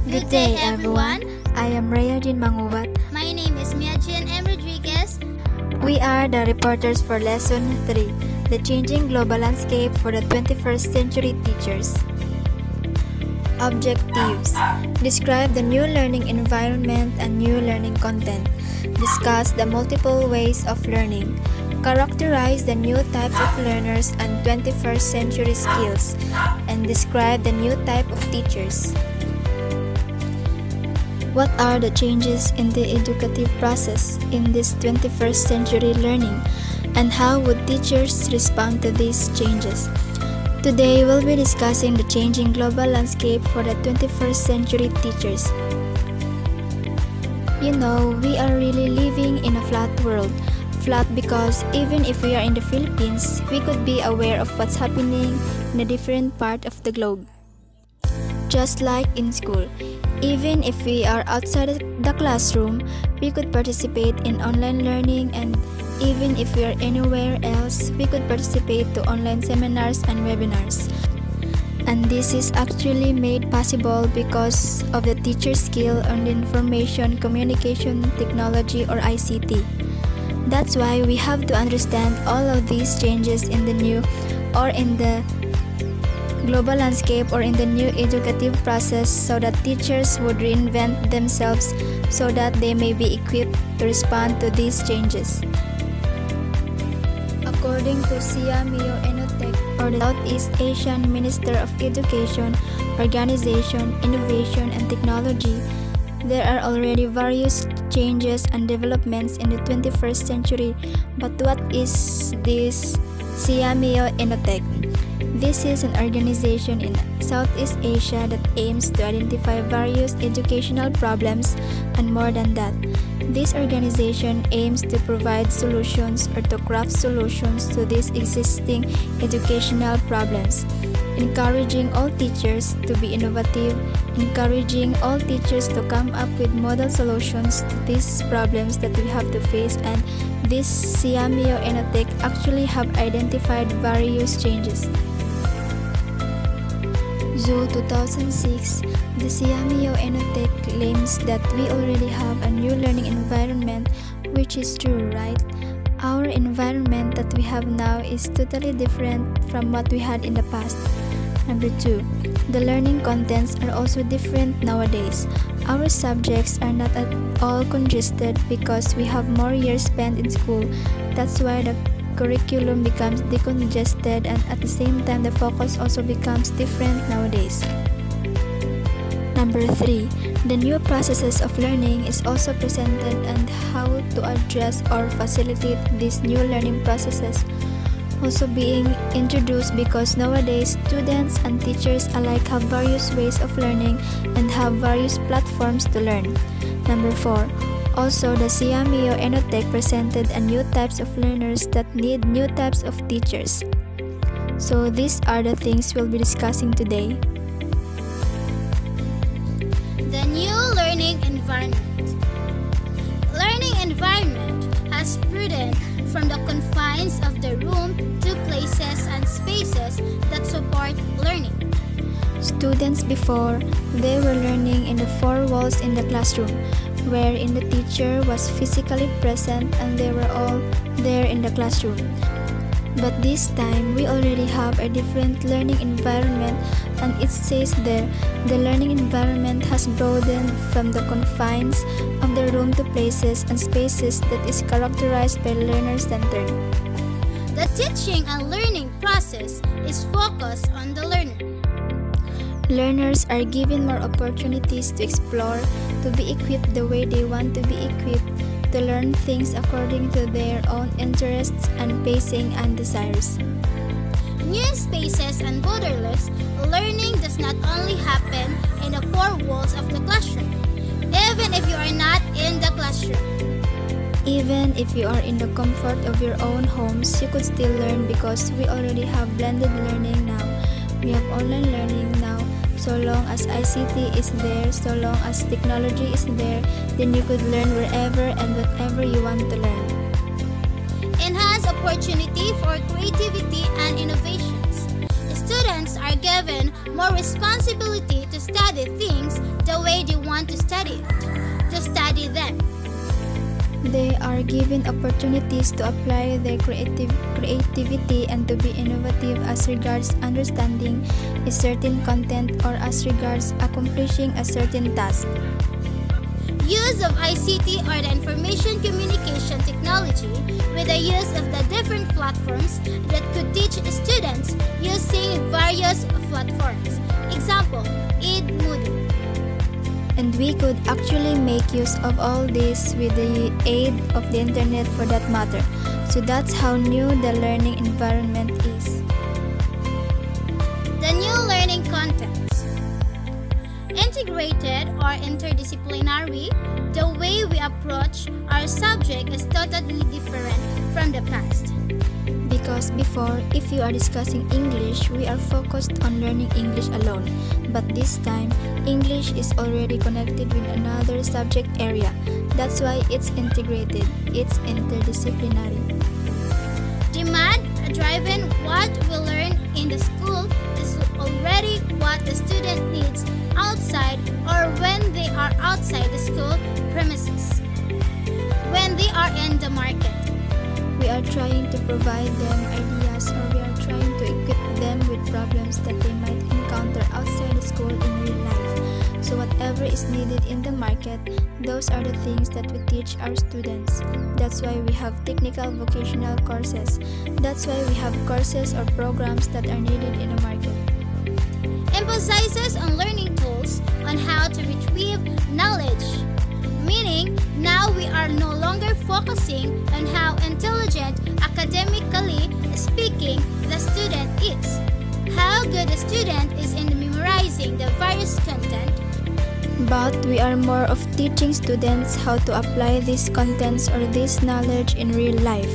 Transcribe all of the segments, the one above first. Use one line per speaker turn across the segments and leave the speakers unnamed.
Good day, everyone.
I am Rayadin Mangubat.
My name is Miajian M. Rodriguez.
We are the reporters for Lesson 3, The Changing Global Landscape for the 21st Century Teachers. Objectives: describe the new learning environment and new learning content. Discuss the multiple ways of learning. Characterize the new types of learners and 21st century skills. And describe the new type of teachers. What are the changes in the educative process in this 21st century learning, and how would teachers respond to these changes? Today, we'll be discussing the changing global landscape for the 21st century teachers. You know, we are really living in a flat world. Flat because even if we are in the Philippines, we could be aware of what's happening in a different part of the globe. Just like in school, even if we are outside the classroom, we could participate in online learning, and even if we are anywhere else, we could participate to online seminars and webinars. And this is actually made possible because of the teacher's skill on the information communication technology or ICT. That's why we have to understand all of these changes in the new or in the global landscape or in the new educative process, so that teachers would reinvent themselves so that they may be equipped to respond to these changes. According to Sia Mio Enotech, or the Southeast Asian Minister of Education, Organization, Innovation and Technology, there are already various changes and developments in the 21st century. But what is this Sia Mio Enotech? This is an organization in Southeast Asia that aims to identify various educational problems, and more than that, this organization aims to provide solutions or to craft solutions to these existing educational problems, encouraging all teachers to be innovative, encouraging all teachers to come up with model solutions to these problems that we have to face. And this Sia Mio Enotech actually have identified various changes. Zoo 2006, the Sia Mio Enotech claims that we already have a new learning environment, which is true, right? Our environment that we have now is totally different from what we had in the past. Number 2, the learning contents are also different nowadays. Our subjects are not at all congested because we have more years spent in school. That's why the curriculum becomes decongested, and at the same time the focus also becomes different nowadays. Number 3, the new processes of learning is also presented, and how to address or facilitate these new learning processes also being introduced, because nowadays students and teachers alike have various ways of learning and have various platforms to learn. Number 4, also, the Sia Mio Enotech presented a new types of learners that need new types of teachers. So these are the things we'll be discussing today.
The new learning environment. Learning environment has spread from the confines of the room to places and spaces that support learning.
Students before, they were learning in the four walls in the classroom, wherein the teacher was physically present and they were all there in the classroom. But this time, we already have a different learning environment, and it says there, the learning environment has broadened from the confines of the room to places and spaces that is characterized by learner-centered.
The teaching and learning process is focused on the learner.
Learners are given more opportunities to explore, to be equipped the way they want to be equipped, to learn things according to their own interests and pacing and desires.
New spaces and borderless learning does not only happen in the four walls of the classroom, even if you are not in the classroom.
Even if you are in the comfort of your own homes, you could still learn, because we already have blended learning now. We have online learning now. So long as ICT is there, so long as technology is there, then you could learn wherever and whatever you want to learn.
Enhance opportunity for creativity and innovations. Students are given more responsibility to study things the way way they want to study it, to study them.
They are given opportunities to apply their creativity and to be innovative as regards understanding a certain content or as regards accomplishing a certain task.
Use of ICT or the information communication technology with the use of the different platforms that could teach students using various platforms. Example, Moodle.
And we could actually make use of all this with the aid of the internet for that matter. So that's how new the learning environment is.
The new learning contents. Integrated or interdisciplinary, the way we approach our subject is totally different from the past.
Because before, if you are discussing English, we are focused on learning English alone. But this time, English is already connected with another subject area. That's why it's integrated. It's interdisciplinary.
Demand-driven, what we learn in the school is already what the student needs outside or when they are outside the school premises, when they are in the market.
We are trying to provide them ideas or we are trying to equip them with problems that they might encounter outside the school in real life. So whatever is needed in the market, those are the things that we teach our students. That's why we have technical vocational courses. That's why we have courses or programs that are needed in the market.
Emphasizes on learning tools on how to retrieve knowledge, meaning now we are no longer focusing on how intelligent academically speaking the student is, how good the student is in memorizing the various content,
but we are more of teaching students how to apply these contents or this knowledge in real life.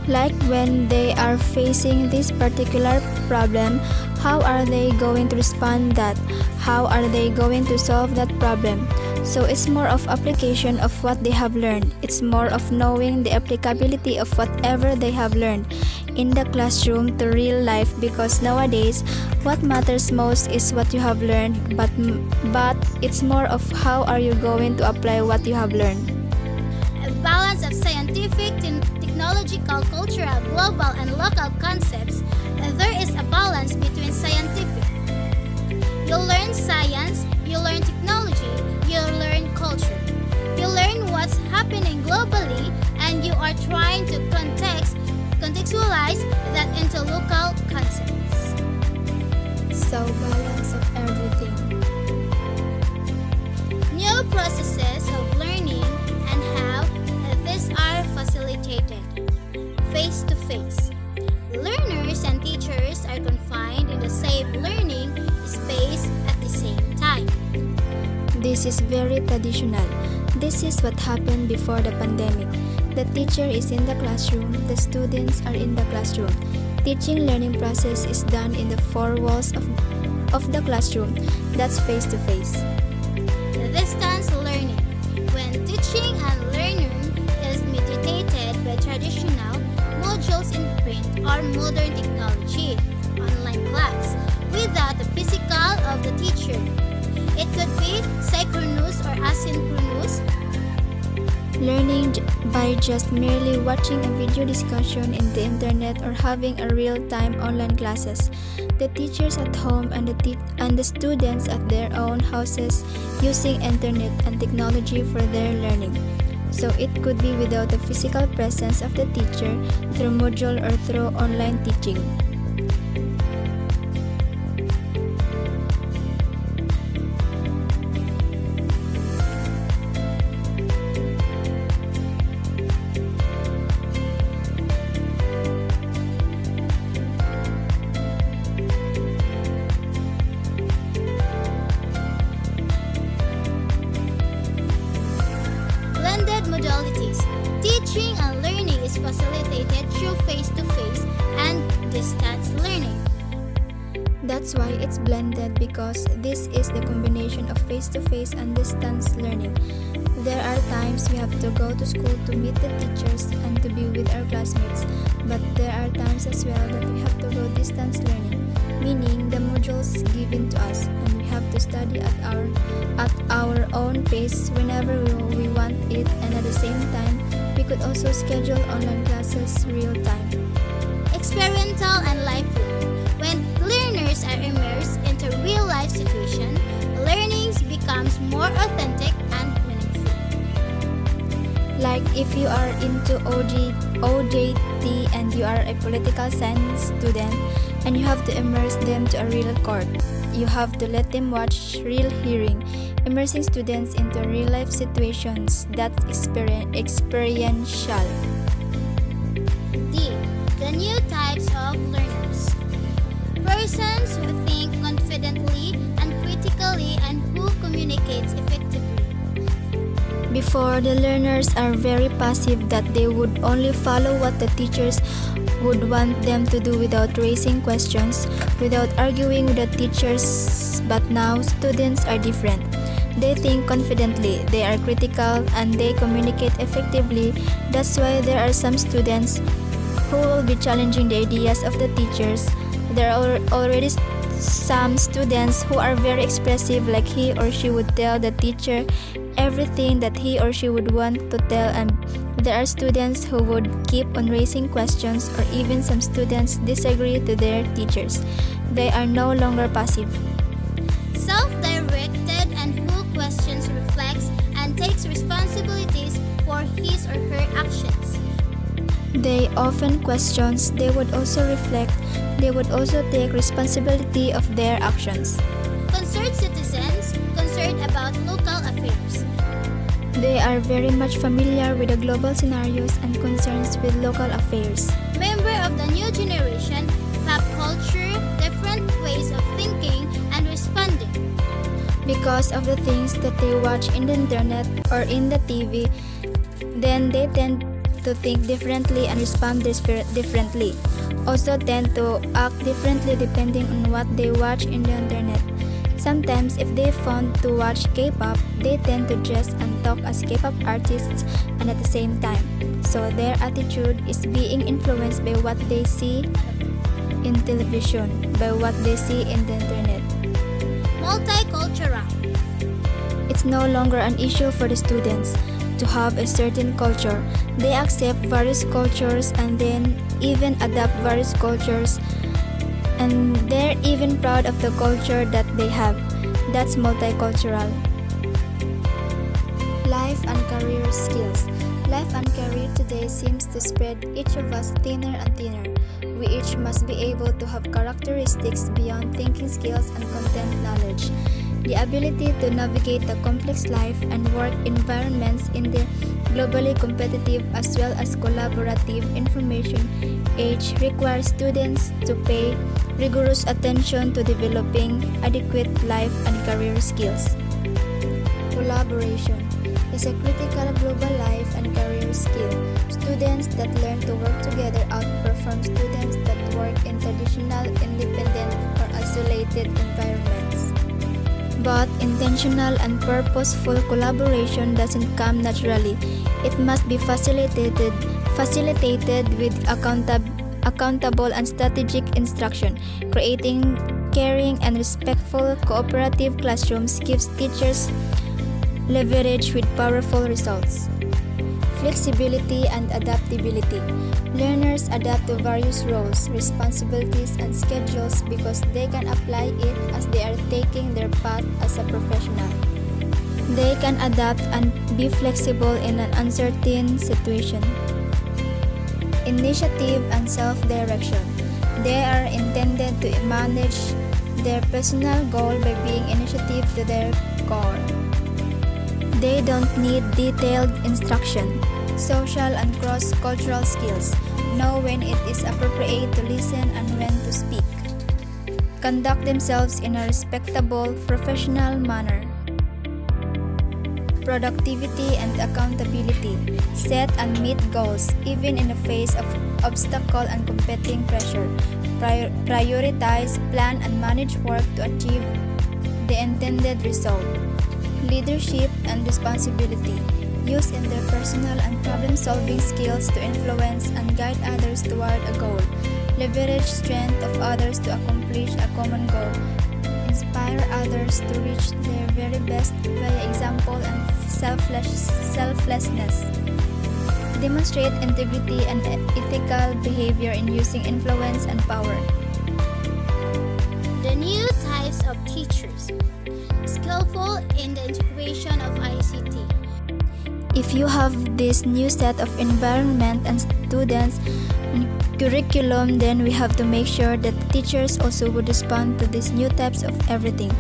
Like when they are facing this particular problem, how are they going to respond that? How are they going to solve that problem? So it's more of application of what they have learned. It's more of knowing the applicability of whatever they have learned in the classroom to real life, because nowadays what matters most is what you have learned, but it's more of how are you going to apply what you have learned.
A balance of scientific, technological, cultural, global, and local concepts. There is a balance between scientific. You learn science, you learn technology, you learn culture. You learn what's happening globally and you are trying to contextualize that into local concepts.
So balance of everything.
New processes of learning and how these are facilitated. Face-to-face. Learners and teachers are confined in the same learning space at the same time.
This is very traditional. This is what happened before the pandemic. The teacher is in the classroom, the students are in the classroom. Teaching learning process is done in the four walls of the classroom. That's face-to-face.
Distance learning. When teaching and learning is mediated by traditional modules in print or modern technology, online class, without the physical of the teacher. It could be synchronous or asynchronous.
Learning by just merely watching a video discussion in the internet or having a real-time online classes. The teachers at home and the students at their own houses using internet and technology for their learning. So it could be without the physical presence of the teacher through module or through online teaching.
Modalities. Teaching and learning is facilitated through face-to-face and distance learning.
That's why it's blended, because this is the combination of face-to-face and distance learning. There are times we have to go to school to meet the teachers and to be with our classmates, but there are times as well that we have to go distance learning, meaning the modules given to us and we have to study at our own pace whenever we want it, and at the same time, we could also schedule online classes real time.
Experiential and lifelong. When learners are immersed into real-life situations, learning becomes more authentic and meaningful.
Like if you are into OJT and you are a political science student and you have to immerse them to a real court, you have to let them watch real hearing, immersing students into real-life situations. That's experiential.
D. The new types of learners. Persons who think confidently and critically and who communicate effectively.
Before, the learners are very passive, that they would only follow what the teachers would want them to do without raising questions, without arguing with the teachers. But now, students are different. They think confidently, they are critical, and they communicate effectively. That's why there are some students who will be challenging the ideas of the teachers. There are already some students who are very expressive, like he or she would tell the teacher everything that he or she would want to tell, and there are students who would keep on raising questions, or even some students disagree to their teachers. They are no longer passive.
Self-directed and who questions, reflects, and takes responsibilities for his or her actions.
They often question, they would also reflect, they would also take responsibility of their actions.
Concerned citizens, concerned about local affairs.
They are very much familiar with the global scenarios and concerns with local affairs.
Member of the new generation, pop culture, different ways of thinking and responding.
Because of the things that they watch in the internet or in the TV, then they tend to think differently and respond differently. Also tend to act differently depending on what they watch in the internet. Sometimes, if they fond to watch K-pop, they tend to dress and talk as K-pop artists and at the same time. So their attitude is being influenced by what they see in television, by what they see in the internet.
Multicultural.
It's no longer an issue for the students to have a certain culture. They accept various cultures and then even adapt various cultures, and they're even proud of the culture that they have. That's multicultural. Life and career skills. Life and career today seems to spread each of us thinner and thinner. We each must be able to have characteristics beyond thinking skills and content knowledge. The ability to navigate the complex life and work environments in the globally competitive as well as collaborative information age requires students to pay rigorous attention to developing adequate life and career skills. Collaboration is a critical global life and career skill. Students that learn to work together outperform students that work in traditional, independent, or isolated environments. But intentional and purposeful collaboration doesn't come naturally. It must be facilitated with accountable and strategic instruction. Creating caring and respectful cooperative classrooms gives teachers leverage with powerful results. Flexibility and adaptability. Learners adapt to various roles, responsibilities, and schedules because they can apply it as they are taking their path as a professional. They can adapt and be flexible in an uncertain situation. Initiative and self-direction. They are intended to manage their personal goal by being initiative to their core. They don't need detailed instruction. Social and cross-cultural skills. Know when it is appropriate to listen and when to speak. Conduct themselves in a respectable, professional manner. Productivity and accountability. Set and meet goals, even in the face of obstacle and competing pressure. Prioritize, plan, and manage work to achieve the intended result. Leadership and responsibility. Use in their personal and problem-solving skills to influence and guide others toward a goal. Leverage strength of others to accomplish a common goal. inspire others to reach their very best via example and selflessness. Demonstrate integrity and ethical behavior in using influence and power.
The new types of teachers. Skillful in the integration of ICT.
If you have this new set of environment and students and curriculum, then we have to make sure that the teachers also would respond to these new types of everything.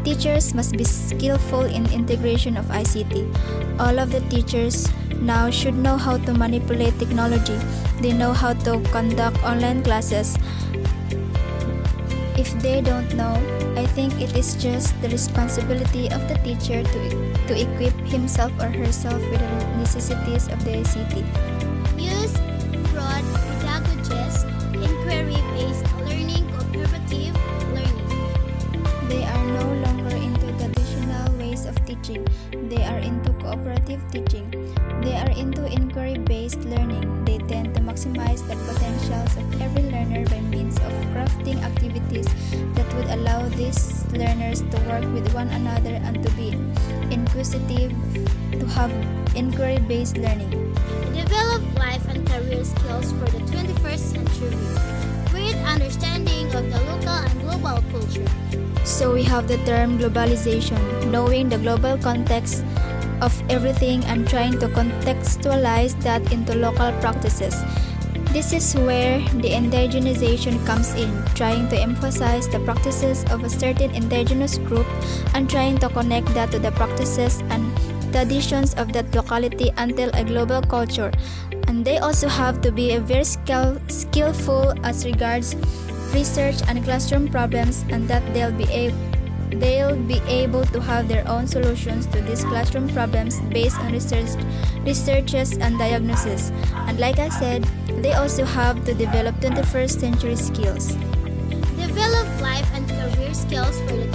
Teachers must be skillful in integration of ICT. All of the teachers now should know how to manipulate technology. They know how to conduct online classes. If they don't know, I think it is just the responsibility of the teacher to equip himself or herself with the necessities of the ICT.
Use broad pedagogies, inquiry-based learning, cooperative learning.
They are no longer into traditional ways of teaching. They are into cooperative teaching. They are into inquiry-based learning. They tend to maximize the potentials of every learner by means of crafting activities that would allow these learners to work with one another and to be inquisitive, to have inquiry-based learning.
Develop life and career skills for the 21st century. Create understanding of the local and global culture.
So we have the term globalization, knowing the global context of everything and trying to contextualize that into local practices. This is where the indigenization comes in, trying to emphasize the practices of a certain indigenous group and trying to connect that to the practices and traditions of that locality until a global culture. And they also have to be very skillful as regards research and classroom problems, and that they'll be able to have their own solutions to these classroom problems based on researches and diagnosis. And like I said, they also have to develop 21st century skills.
Develop life and career skills for the